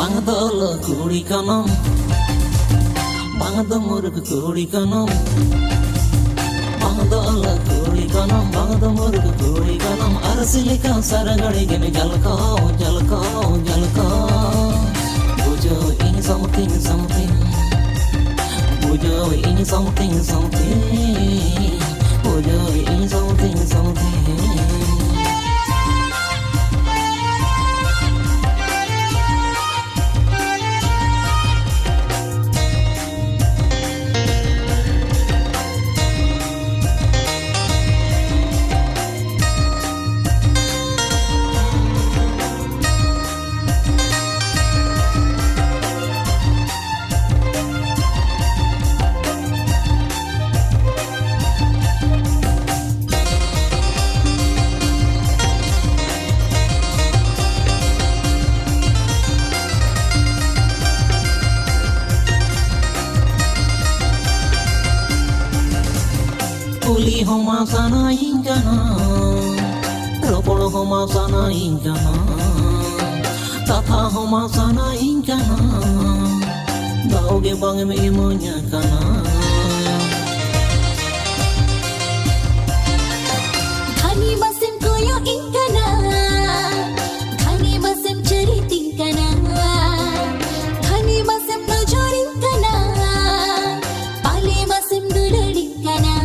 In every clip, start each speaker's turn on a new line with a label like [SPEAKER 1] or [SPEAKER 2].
[SPEAKER 1] Bangdol kuri kanam, Bangdamurk kuri kanam, Bangdol kuri kanam, Bangdamurk kuri kanam. Arsilika saragadi gemi jalka, jalka, jalka. Bujo ini something, something. Bujo ini something, something. Bujo ini something, something. Uli homa sana ingana, roporo homa sana ingana, tata homa sana ingana, dauge bange me imonya kana.
[SPEAKER 2] Khani basim koyo ingana, khani basim charit ingana, khani basim najor ingana, pale basim dulad ingana.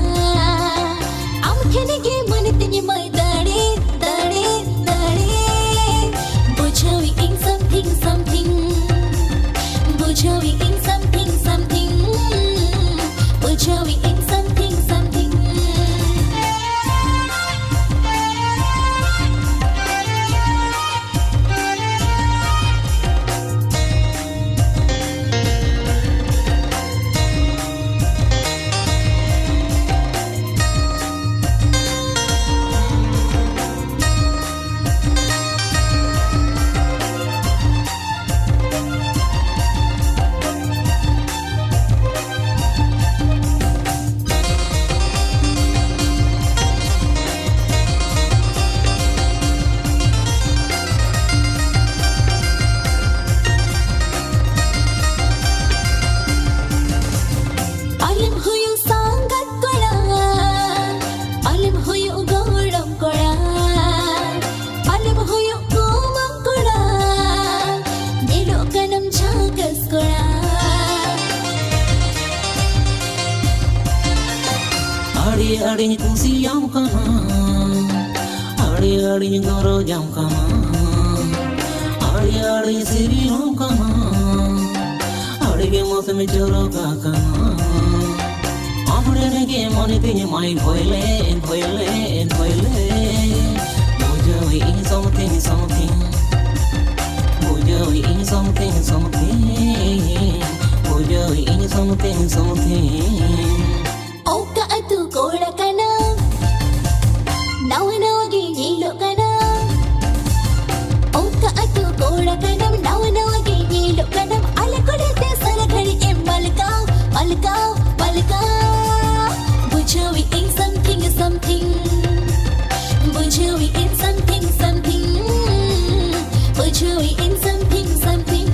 [SPEAKER 2] Amkhenege manitni mai dade, dade, dade. Bujawi in something, something. Bujawi in something, something. Bujawi in something, something. Alim huyu sangat kola, alim huyu golam kola, alim huyu gomam kola, nilo kanam jagas kola.
[SPEAKER 1] Adi adi kusiyam kana, adi adi goro jam kana, adi adi sibiram kana, adi ke mosam choro ka kana. Amrege moni tini mai boile, boile, boile. Bujo ini something, something. Bujo ini something, something. Bujo ini something, something.
[SPEAKER 2] Oka atu kola kana, nawa nawagi nilo kana. Oka atu kola kana, nawa nawagi nilo kana. Ala kola te sala khadi em malka, malka, malka. Bujawi in something, something. Bujawi in something, something. Bujawi in something, something.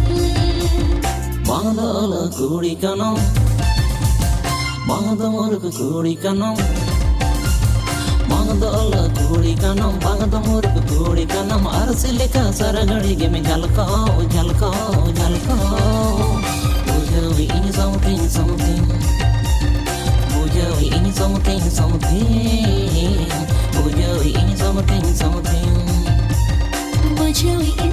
[SPEAKER 1] Bangdol kuri kanam, Bangdamurk kuri kanam, Bangdol kuri kanam, Bangdamurk kuri kanam. Arsilika saragadi gemi jalka, jalka, jalka. Bujawi ini something, something. Bujawi ini something, something. Bujawi ini something, something.
[SPEAKER 2] Bujawi in